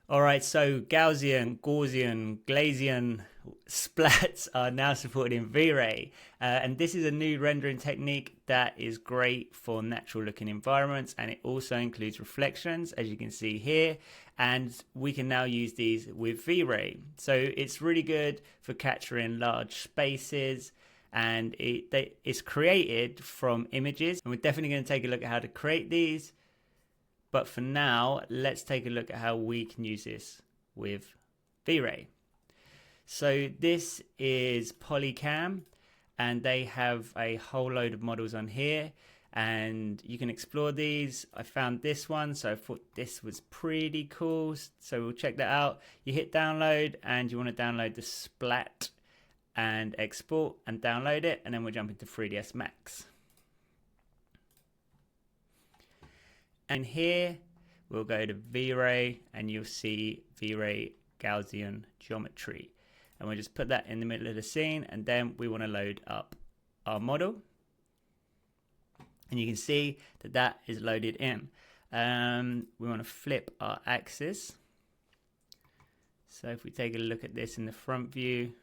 All right, so Gaussian, splats are now supported in V-Ray. And this is a new rendering technique that is great for natural looking environments, and it also includes reflections, as you can see here. And we can now use these with V-Ray. So it's really good for capturing large spaces, and it's created from images. And we're definitely going to take a look at how to create these. But for now, let's take a look at how we can use this with V-Ray. So this is Polycam, and they have a whole load of models on here, and you can explore these. I found this one, so I thought this was pretty cool. So we'll check that out. You hit download, and you want to download the splat and export and download it, and then we'll jump into 3ds Max. And here we'll go to V-Ray, and you'll see V-Ray Gaussian geometry. And we'll just put that in the middle of the scene, and then we want to load up our model. And you can see that that is loaded in. We want to flip our axis. So if we take a look at this in the front view,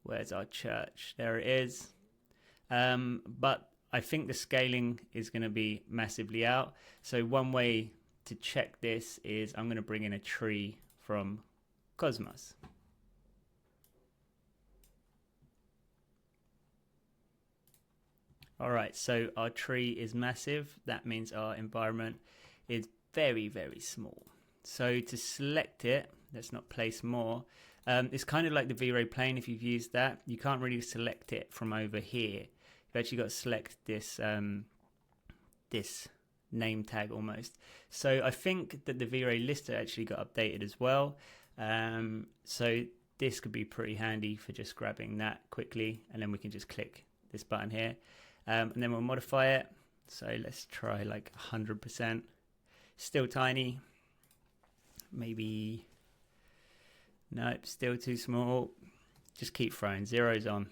where's our church? There it is. But I think the scaling is going to be massively out. So one way to check this is I'm going to bring in a tree from Cosmos. All right, so our tree is massive. That means our environment is very, very small. So to select it, let's not place more. It's kind of like the V-Ray plane. If you've used that, you can't really select it from over here. You've actually got to select this this name tag almost. So I think that the V-Ray lister actually got updated as well. So this could be pretty handy for just grabbing that quickly, and then we can just click this button here, and then we'll modify it. So let's try like 100%. Still tiny. Maybe, nope, still too small. Just keep throwing zeros on.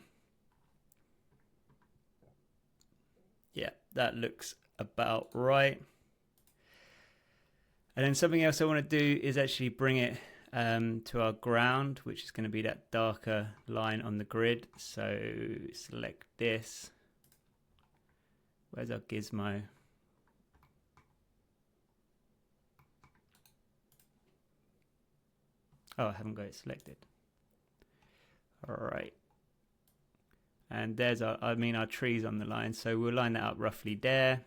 Yeah, that looks about right. And then something else I want to do is actually bring it to our ground, which is going to be that darker line on the grid. So select this. Where's our gizmo? Oh, I haven't got it selected. All right. And there's our trees on the line. So we'll line that up roughly there.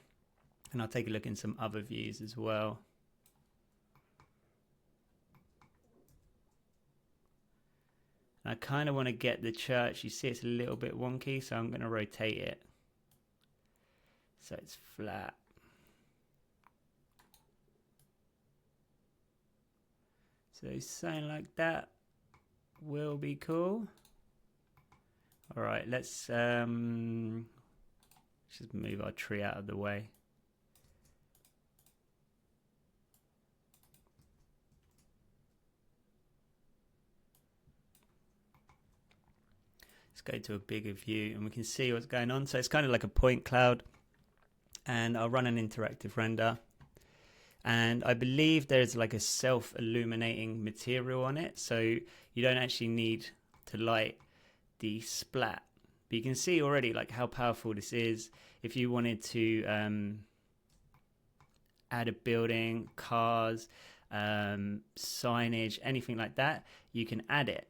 And I'll take a look in some other views as well. I kind of want to get the church. You see it's a little bit wonky, so I'm going to rotate it so it's flat. So something like that will be cool. All right, let's just move our tree out of the way. Let's go to a bigger view and we can see what's going on. So it's kind of like a point cloud, and I'll run an interactive render. And I believe there's like a self-illuminating material on it, so you don't actually need to light the splat. But you can see already like how powerful this is. If you wanted to add a building, cars, signage, anything like that, you can add it.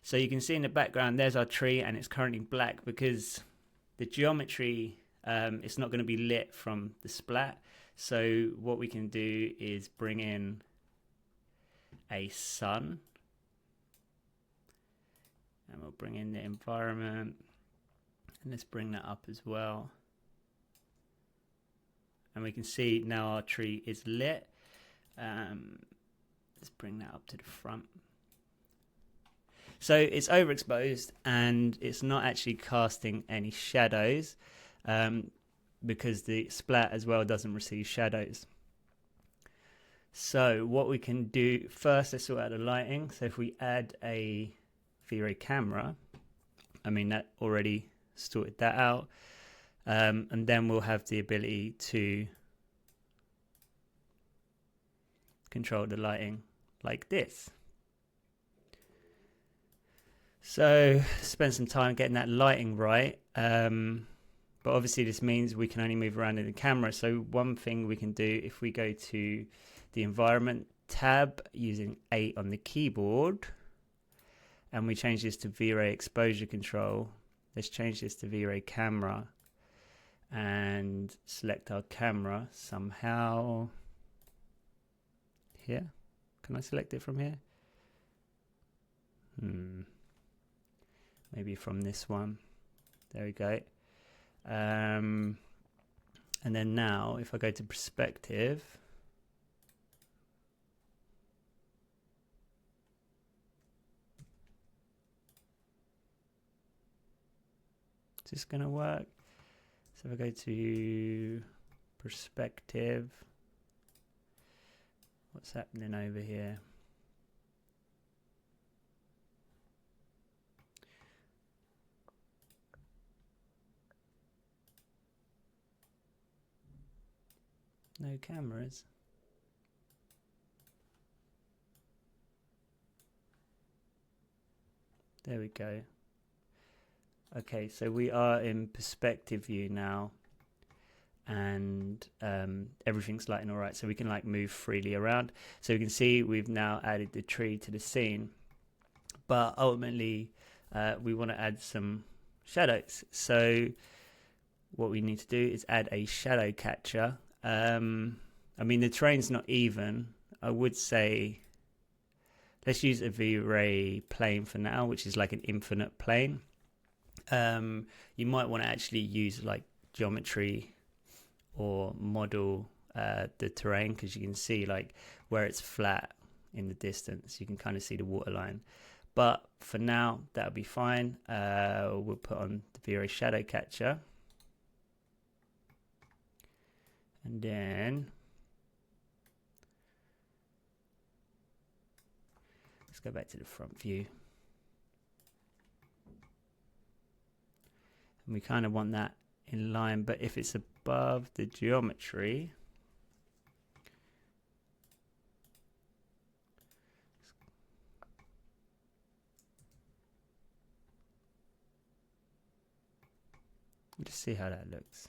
So you can see in the background there's our tree, and it's currently black because the geometry it's not going to be lit from the splat. So what we can do is bring in a sun, and we'll bring in the environment, and let's bring that up as well. And we can see now our tree is lit. Let's bring that up to the front. So it's overexposed, and it's not actually casting any shadows, because the splat as well doesn't receive shadows. So what we can do first, let's sort out the lighting. So if we add a V-Ray camera, I mean that already sorted that out, and then we'll have the ability to control the lighting like this. So spend some time getting that lighting right. But obviously this means we can only move around in the camera. So one thing we can do, if we go to the environment tab using 8 on the keyboard, and we change this to V-Ray exposure control. Let's change this to V-Ray camera and select our camera somehow. Here, can I select it from here? Maybe from this one. There we go. And then now if I go to perspective, is this going to work? So if I go to perspective, what's happening over here? No cameras. There we go. Okay, so we are in perspective view now, and everything's lighting all right, so we can like move freely around. So we can see we've now added the tree to the scene, but ultimately we want to add some shadows. So what we need to do is add a shadow catcher. I mean, the terrain's not even. I would say let's use a V-Ray plane for now, which is like an infinite plane. You might want to actually use like geometry or model the terrain, because you can see like where it's flat in the distance, you can kind of see the waterline. But for now, that'll be fine. We'll put on the V-Ray shadow catcher. And then let's go back to the front view. And we kind of want that in line, but if it's above the geometry, just see how that looks.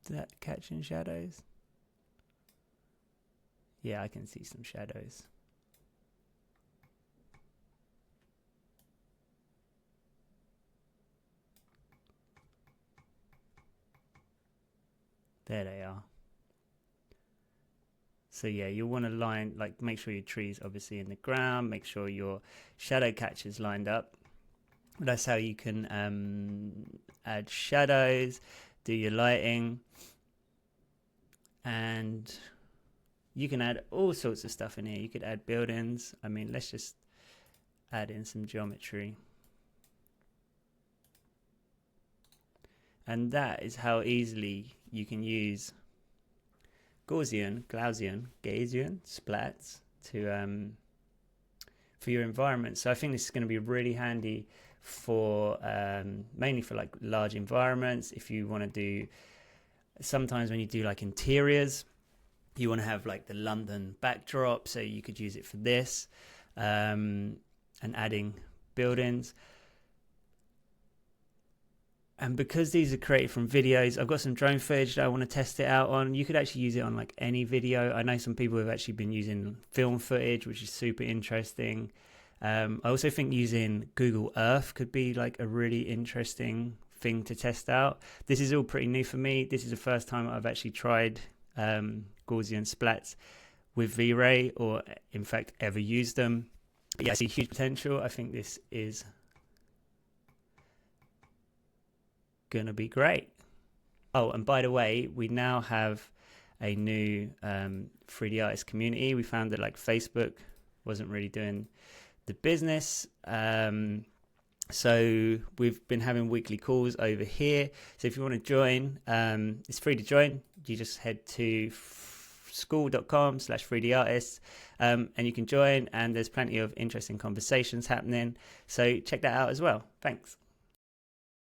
Is that catching shadows? Yeah, I can see some shadows. There they are. So yeah, you want to line, like make sure your tree's obviously in the ground, make sure your shadow catcher's lined up. That's how you can add shadows, do your lighting, and you can add all sorts of stuff in here. You could add buildings. I mean, let's just add in some geometry. And that is how easily you can use Gaussian Splats to for your environment. So I think this is going to be really handy for mainly for like large environments. If you want to do, sometimes when you do like interiors, you want to have like the London backdrop, so you could use it for this, and adding buildings. And because these are created from videos, I've got some drone footage that I want to test it out on. You could actually use it on like any video. I know some people have actually been using film footage, which is super interesting. I also think using Google Earth could be like a really interesting thing to test out. This is all pretty new for me. This is the first time I've actually tried Gaussian Splats with V-Ray, or in fact ever used them. But yeah, I see huge potential. I think this is gonna be great. Oh, and by the way, we now have a new 3D artist community. We found that like Facebook wasn't really doing the business, so we've been having weekly calls over here. So if you want to join, it's free to join. You just head to school.com/3dartists, and you can join, and there's plenty of interesting conversations happening. So check that out as well. Thanks.